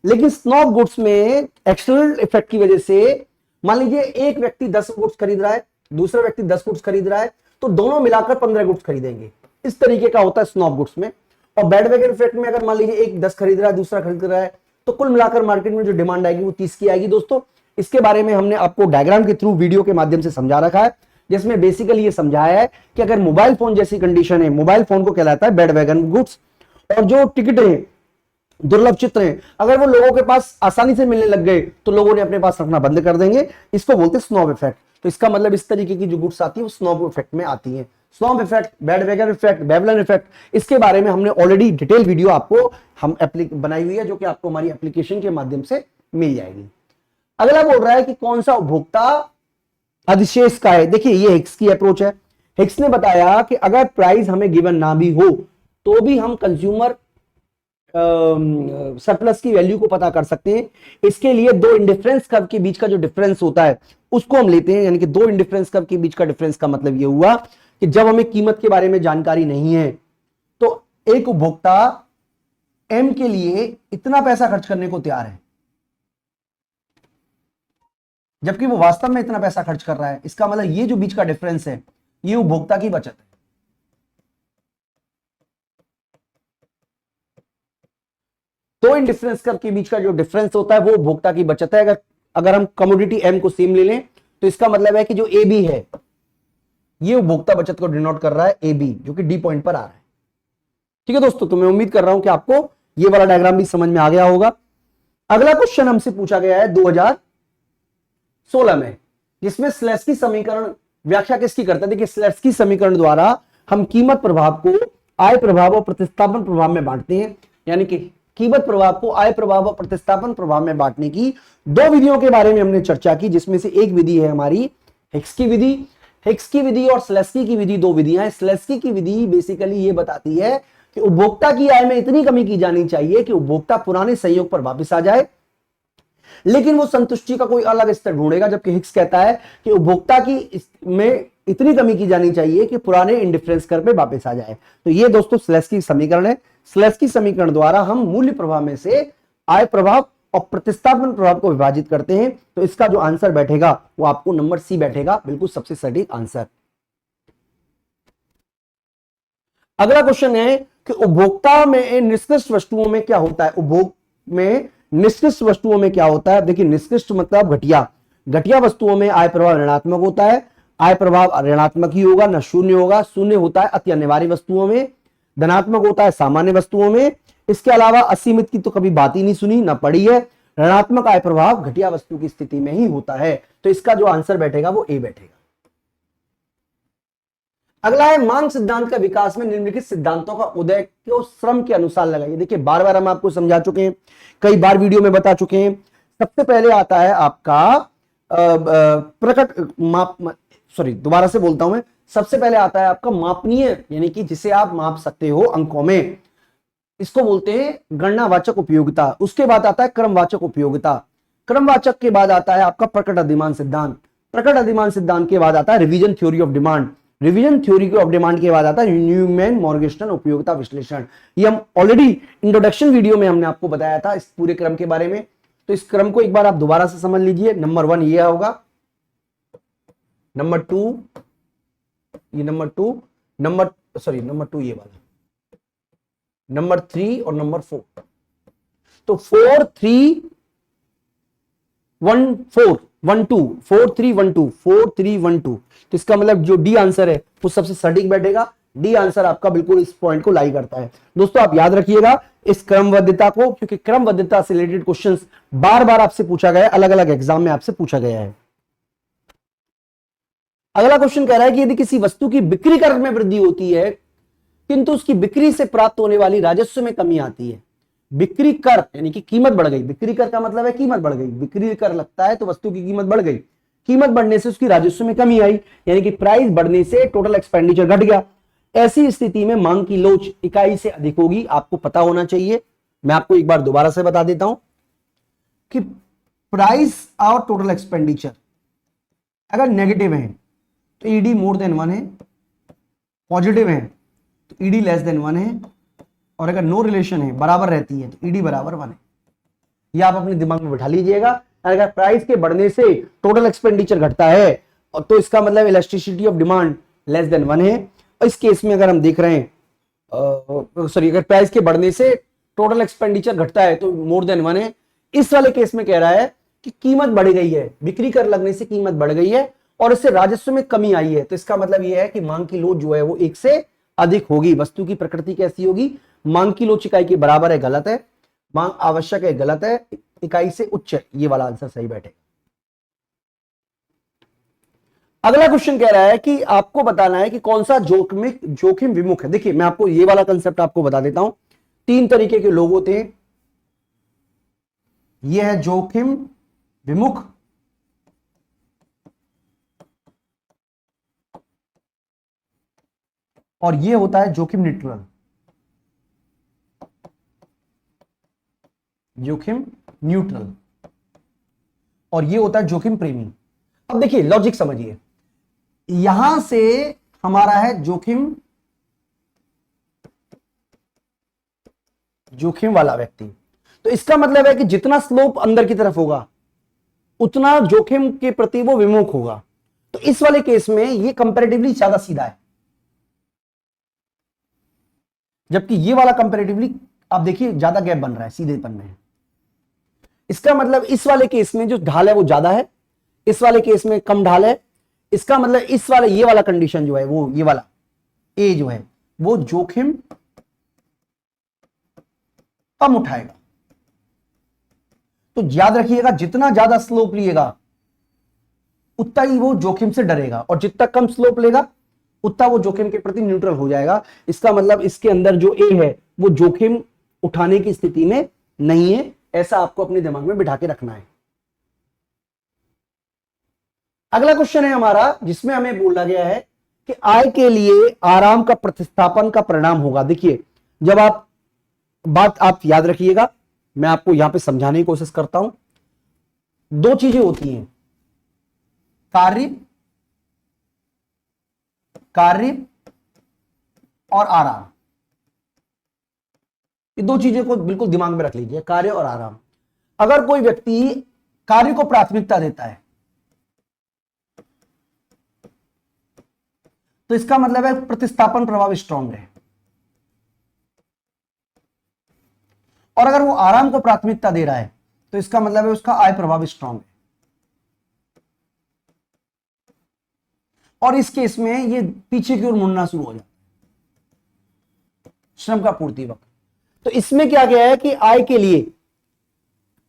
लेकिन स्नॉब गुड्स में एक्सटर्नल इफेक्ट की वजह से मान लीजिए एक व्यक्ति 10 गुड्स खरीद रहा है, दूसरा व्यक्ति 10 गुड्स खरीद रहा है, तो दोनों मिलाकर 15 गुड्स खरीदेंगे। इस तरीके का होता है स्नॉब गुड्स में। और बेड वैगन इफेक्ट में अगर मान लीजिए एक 10 खरीद रहा है, दूसरा खरीद रहा है, तो कुल मिलाकर मार्केट में जो डिमांड आएगी वो 30 की आएगी। दोस्तों इसके बारे में हमने आपको डायग्राम के थ्रू वीडियो के माध्यम से समझा रखा है, जिसमें बेसिकली ये समझाया है कि अगर मोबाइल फोन जैसी कंडीशन है, मोबाइल फोन को कहलाता है बेड वैगन गुड्स, और जो टिकट है, दुर्लभ चित्र हैं, अगर वो लोगों के पास आसानी से मिलने लग गए तो लोगों ने अपने पास रखना बंद कर देंगे, इसको बोलते हैं स्नॉब इफेक्ट। तो इसका मतलब इस तरीके की जो गुड्स आती है वो स्नॉब इफेक्ट में आती है। स्लॉम्प इफेक्ट, बेडवेगर इफेक्ट, बेवलन इफेक्ट, इसके बारे में हमने ऑलरेडी डिटेल वीडियो आपको हम बनाई हुई है, जो कि आपको हमारी एप्लीकेशन के माध्यम से मिल जाएगी। अगला बोल रहा है कि कौन सा उपभोक्ता अधिशेष का है। देखिए ये हिक्स की अप्रोच है। हिक्स ने बताया कि अगर प्राइस हमें गिवन ना भी हो तो भी हम कंज्यूमर सरप्लस की वैल्यू को पता कर सकते हैं। इसके लिए दो इंडिफरेंस कर्व के बीच का जो डिफरेंस होता है उसको हम लेते हैं, यानी कि दो इंडिफरेंस कर्व के बीच का डिफरेंस का मतलब यह हुआ कि जब हमें कीमत के बारे में जानकारी नहीं है तो एक उपभोक्ता एम के लिए इतना पैसा खर्च करने को तैयार है, जबकि वो वास्तव में इतना पैसा खर्च कर रहा है। इसका मतलब ये जो बीच का डिफरेंस है ये उपभोक्ता की बचत है। दो इंडिफरेंस कर्व के बीच का जो डिफरेंस होता है वो उपभोक्ता की बचत है। अगर हम कमोडिटी एम को सेम ले लें तो इसका मतलब है कि जो ए बी है ये उपभोक्ता बचत को डिनोट कर रहा है, ए बी, जो कि डी पॉइंट पर आ रहा है। ठीक है दोस्तों, तो मैं उम्मीद कर रहा हूं कि आपको ये वाला डायग्राम भी समझ में आ गया होगा। अगला क्वेश्चन हमसे पूछा गया है 2016 में, जिसमें स्लेस्की समीकरण व्याख्या किसकी करता है। देखिए स्लेस्की समीकरण द्वारा हम कीमत प्रभाव को आय प्रभाव और प्रतिस्थापन प्रभाव में बांटते हैं, यानी कि कीमत प्रभाव को आय प्रभाव और प्रतिस्थापन प्रभाव में बांटने की दो विधियों के बारे में हमने चर्चा की, जिसमें से एक विधि है हमारी हिक्स की विधि। हिक्स की विधि और स्लेस्की की विधि दो विधियां हैं। स्लेस्की की विधि बेसिकली ये बताती है कि उपभोक्ता की आय में इतनी कमी की जानी चाहिए कि उपभोक्ता पुराने संयोग पर वापस आ जाए, लेकिन वो संतुष्टि का कोई अलग स्तर ढूंढेगा, जबकि हिक्स कहता है कि उपभोक्ता की में इतनी कमी की जानी चाहिए कि पुराने इंडिफरेंस कर्व पे वापस आ जाए। तो ये दोस्तों स्लेस्की समीकरण है। स्लेस्की समीकरण द्वारा हम मूल्य प्रभाव में से आय प्रभाव और प्रतिस्थापन प्रभाव को विभाजित करते हैं, तो इसका जो आंसर बैठेगा वो आपको नंबर सी बैठेगा, बिल्कुल सबसे सटीक आंसर। अगला क्वेश्चन है कि उपभोक्ता में निष्कृष्ट वस्तुओं में क्या होता है। उपभोग में निष्कृष्ट वस्तुओं में क्या होता है। देखिए निष्कृष्ट मतलब घटिया। घटिया वस्तुओं में आय प्रभाव ऋणात्मक होता है। आय प्रभाव ऋणात्मक ही होगा, ना शून्य होगा। शून्य होता है अति अनिवार्य वस्तुओं में, धनात्मक होता है सामान्य वस्तुओं में। इसके अलावा असीमित की तो कभी बात ही नहीं सुनी ना पड़ी है। ऋणात्मक आय प्रभाव घटिया वस्तु की स्थिति में ही होता है, तो इसका जो आंसर बैठेगा वो ए बैठेगा। अगला है मांग सिद्धांत का विकास में निम्नलिखित सिद्धांतों का उदय क्यों श्रम के अनुसार लगाइए। देखिए बार बार हम आपको समझा चुके हैं, कई बार वीडियो में बता चुके हैं। सबसे पहले आता है आपका प्रकट माप, सॉरी दोबारा से बोलता हूं मैं, सबसे पहले आता है आपका मापनीय, यानी कि जिसे आप माप सकते हो अंकों में, इसको बोलते हैं गणनावाचक उपयोगिता। उसके बाद आता है क्रमवाचक उपयोगिता। क्रमवाचक के बाद आता है आपका प्रकट अधिमान सिद्धांत। प्रकट अधिमान सिद्धांत के बाद आता है revision theory of demand. Revision theory of demand के बाद आता है न्यूमैन मॉर्गेस्टन उपयोगिता विश्लेषण। ये हम ऑलरेडी इंट्रोडक्शन वीडियो में हमने आपको बताया था इस पूरे क्रम के बारे में, तो इस क्रम को एक बार आप दोबारा से समझ लीजिए। नंबर 1 ये होगा, नंबर 2 ये, नंबर 2 ये वाला, नंबर 3 और नंबर 4। तो 4 3 1 4 1 2 4 3 1 2 4 3 1 2। तो इसका मतलब जो डी आंसर है वो सबसे सटीक बैठेगा। डी आंसर आपका बिल्कुल इस पॉइंट को लाई करता है। दोस्तों आप याद रखिएगा इस क्रमबद्धता को, क्योंकि क्रमबद्धता से रिलेटेड क्वेश्चंस बार बार आपसे पूछा गया है, अलग अलग एग्जाम में आपसे पूछा गया है। अगला क्वेश्चन कह रहा है कि यदि किसी वस्तु की बिक्री कर में वृद्धि होती है किंतु उसकी बिक्री से प्राप्त होने वाली राजस्व में कमी आती है। बिक्री कर यानी कि कीमत बढ़ गई। बिक्री कर का मतलब है कीमत बढ़ गई। बिक्री कर लगता है तो वस्तु की कीमत बढ़ गई। कीमत बढ़ने से उसकी राजस्व में कमी आई, यानी कि प्राइस बढ़ने से टोटल एक्सपेंडिचर घट गया। ऐसी स्थिति में मांग की लोच इकाई से अधिक होगी। आपको पता होना चाहिए, मैं आपको एक बार दोबारा से बता देता हूं कि प्राइस और टोटल एक्सपेंडिचर अगर नेगेटिव है तो ईडी मोर देन 1 है, पॉजिटिव है तो ईडी लेस देन 1 है, और अगर नो रिलेशन है बराबर रहती है तो ईडी बराबर 1 है। यह आप अपने दिमाग में बैठा लीजिएगा। अगर प्राइस के बढ़ने से टोटल एक्सपेंडिचर घटता है और तो इसका मतलब elasticity of demand less than 1 है। इस केस में अगर हम देख रहे हैं अगर प्राइस के बढ़ने से टोटल एक्सपेंडिचर घटता है तो मोर देन 1 है। इस वाले केस में कह रहा है कि कीमत बढ़ गई है, बिक्री कर लगने से कीमत बढ़ गई है और इससे राजस्व में कमी आई है। तो इसका मतलब यह है कि मांग की लोच जो है वो 1 से अधिक होगी। वस्तु की प्रकृति कैसी होगी, मांग की लोच इकाई के बराबर है, गलत है। मांग आवश्यक है, गलत है। इकाई से उच्च है, ये वाला आंसर सही बैठेगा। अगला क्वेश्चन कह रहा है कि आपको बताना है कि कौन सा जोखिम विमुख है। देखिए मैं आपको ये वाला कंसेप्ट आपको बता देता हूं। 3 तरीके के लोग होते हैं। यह है जोखिम विमुख, और यह होता है जोखिम न्यूट्रल। जोखिम न्यूट्रल, और यह होता है जोखिम प्रेमी। अब देखिए लॉजिक समझिए, यहां से हमारा है जोखिम वाला व्यक्ति, तो इसका मतलब है कि जितना स्लोप अंदर की तरफ होगा उतना जोखिम के प्रति वो विमुख होगा। तो इस वाले केस में ये कंपैरेटिवली ज्यादा सीधा है, जबकि ये वाला कंपैरेटिवली आप देखिए ज्यादा गैप बन रहा है सीधेपन में। इसका मतलब इस वाले केस में जो ढाल है वो ज्यादा है, इस वाले केस में कम ढाल है। इसका मतलब इस वाले ये वाला कंडीशन जो है वो ये वाला ए जो है वो जोखिम कम उठाएगा। तो याद रखिएगा जितना ज्यादा स्लोप लिएगा उतना ही वो जोखिम से डरेगा, और जितना कम स्लोप लेगा उतना वो जोखिम के प्रति न्यूट्रल हो जाएगा। इसका मतलब इसके अंदर जो ए है वो जोखिम उठाने की स्थिति में नहीं है। ऐसा आपको अपने दिमाग में बिठा के रखना है। अगला क्वेश्चन है हमारा जिसमें हमें बोला गया है कि आय के लिए आराम का प्रतिस्थापन का परिणाम होगा। देखिए जब आप याद रखिएगा, मैं आपको यहां पे समझाने की कोशिश करता हूं। 2 चीजें होती हैं, कार्य और आराम। ये 2 चीजें को बिल्कुल दिमाग में रख लीजिए, कार्य और आराम। अगर कोई व्यक्ति कार्य को प्राथमिकता देता है तो इसका मतलब है प्रतिस्थापन प्रभाव स्ट्रांग है, और अगर वो आराम को प्राथमिकता दे रहा है तो इसका मतलब है उसका आय प्रभाव स्ट्रांग है। और इस केस में ये पीछे की ओर मुड़ना शुरू हो जाता है श्रम का पूर्ति वक्त। तो इसमें क्या गया है कि आय के लिए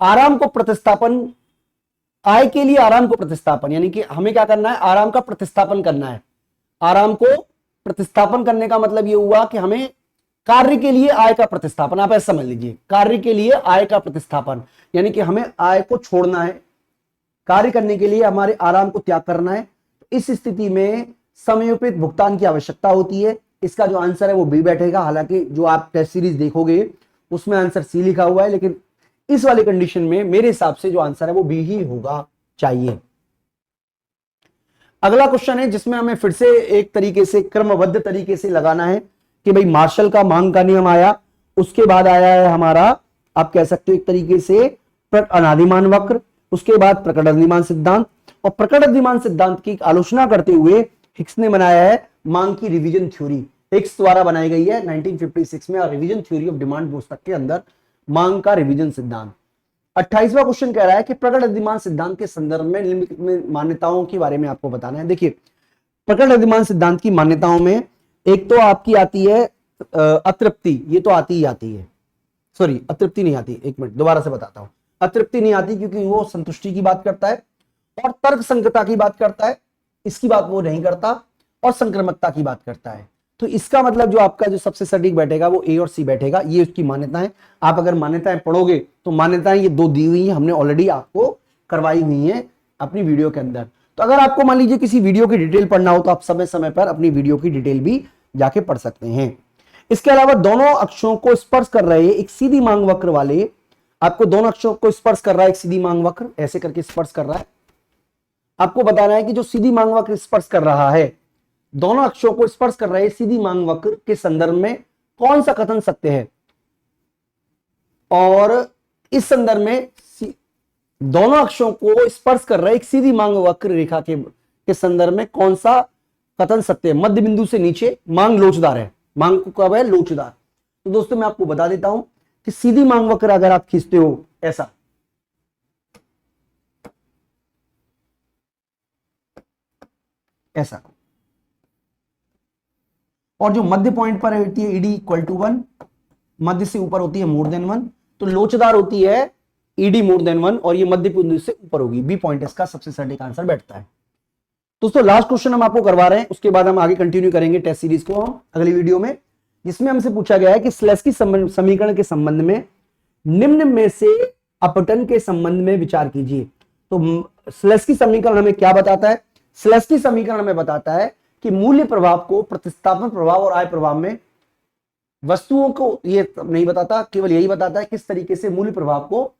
आराम को प्रतिस्थापन, यानी कि हमें क्या करना है, आराम का प्रतिस्थापन करना है। आराम को प्रतिस्थापन करने का मतलब यह हुआ कि हमें कार्य के लिए आय का प्रतिस्थापन, आप ऐसा समझ लीजिए, कार्य के लिए आय का प्रतिस्थापन, यानी कि हमें आय को छोड़ना है, कार्य करने के लिए हमारे आराम को त्याग करना है। इस स्थिति में समयोपित भुगतान की आवश्यकता होती है। इसका जो आंसर है वो बी बैठेगा। हालांकि जो आप टेस्ट सीरीज देखोगे उसमें आंसर सी लिखा हुआ है, लेकिन इस वाले कंडीशन में मेरे हिसाब से जो आंसर है वो बी ही होगा चाहिए। अगला क्वेश्चन है जिसमें हमें फिर से एक तरीके से क्रमबद्ध तरीके से लगाना है कि भाई मार्शल का मांग का नियम आया, उसके बाद आया है हमारा, आप कह सकते हो एक तरीके से अनादिमान वक्र, उसके बाद प्रकट अधिमान सिद्धांत, और प्रकट अधिमान सिद्धांत की आलोचना करते हुए हिक्स ने बनाया है मांग की रिवीजन थ्योरी। हिक्स द्वारा बनाई गई है 1956 में, और रिवीजन थ्योरी ऑफ डिमांड पुस्तक के अंदर मांग का रिवीजन सिद्धांत। 28वां क्वेश्चन कह रहा है कि प्रकट अधिमान सिद्धांत के संदर्भ में निम्नलिखित में मान्यताओं के बारे में आपको बताना है। देखिए प्रकट अधिमान सिद्धांत की मान्यताओं में एक तो आपकी आती है अतृप्ति, ये तो आती ही आती है, सॉरी अतृप्ति नहीं आती, एक मिनट दोबारा से बताता हूं। अतृप्ति नहीं आती क्योंकि वो संतुष्टि की बात करता है और तर्क संगतता की बात करता है, इसकी बात वो नहीं करता, और संक्रमकता की बात करता है। तो इसका मतलब जो आपका जो सबसे सटीक बैठेगा वो ए और सी बैठेगा। ये उसकी मान्यताएं। आप अगर मान्यताएं पढ़ोगे तो मान्यताएं ये 2 दी हुई हैं, हमने ऑलरेडी आपको करवाई हुई हैं अपनी वीडियो के अंदर। तो अगर आपको मान लीजिए किसी वीडियो की डिटेल पढ़ना हो तो आप समय समय पर अपनी वीडियो की डिटेल भी जाके पढ़ सकते हैं। इसके अलावा दोनों अक्षों को स्पर्श कर रहे एक सीधी मांग वक्र वाले, आपको दोनों अक्षों को स्पर्श कर रहा है एक सीधी मांग वक्र, ऐसे करके स्पर्श कर रहा है। आपको बताना है कि जो सीधी मांग वक्र स्पर्श कर रहा है, दोनों अक्षों को स्पर्श कर रहे सीधी मांग वक्र के संदर्भ में कौन सा कथन सत्य है, और इस संदर्भ में दोनों अक्षों को स्पर्श कर रहे एक सीधी मांग वक्र रेखा के संदर्भ में कौन सा कथन सत्य है। मध्य बिंदु से नीचे मांग लोचदार है, मांग को कब है लोचदार। तो दोस्तों मैं आपको बता देता हूं कि सीधी मांग वक्र अगर आप खींचते हो ऐसा, ऐसा, और जो मध्य पॉइंट पर होती है ईडी इक्वल टू 1, मध्य से ऊपर होती है मोर देन 1, तो लोचदार होती है ईडी मोर देन 1, और ये मध्य बिंदु से ऊपर होगी। बी पॉइंट इसका सबसे सटीक आंसर बैठता है। दोस्तों लास्ट क्वेश्चन हम आपको करवा रहे हैं, उसके बाद हम आगे कंटिन्यू करेंगे टेस्ट सीरीज को हम अगली वीडियो में, जिसमें हमसे पूछा गया है कि स्लेस्की समीकरण के संबंध में निम्न में से अपठन के संबंध में विचार कीजिए। तो स्लेस्की समीकरण हमें क्या बताता है? स्लेस्की समीकरण हमें बताता है कि मूल्य प्रभाव को प्रतिस्थापन प्रभाव और आय प्रभाव में, वस्तुओं को ये नहीं बताता, केवल यही बताता है किस तरीके से मूल्य प्रभाव को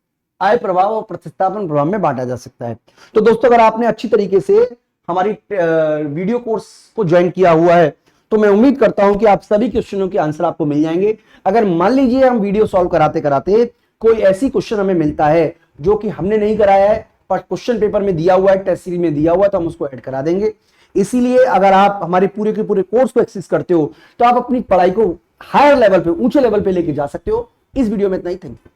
आय प्रभाव और प्रतिस्थापन प्रभाव में बांटा जा सकता है। तो दोस्तों अगर आपने अच्छी तरीके से हमारी वीडियो कोर्स को ज्वाइन किया हुआ है तो मैं उम्मीद करता हूं कि आप सभी क्वेश्चनों के आंसर आपको मिल जाएंगे। अगर मान लीजिए हम वीडियो सॉल्व कराते कराते कोई ऐसी क्वेश्चन हमें मिलता है जो कि हमने नहीं कराया है पर क्वेश्चन पेपर में दिया हुआ है, टेस्ट सीरीज में दिया हुआ है, तो हम उसको ऐड करा देंगे। इसीलिए अगर आप हमारे पूरे के पूरे कोर्स को एक्सेस करते हो तो आप अपनी पढ़ाई को हायर लेवल पे, ऊंचे लेवल पे लेके जा सकते हो। इस वीडियो में इतना ही, थैंक यू।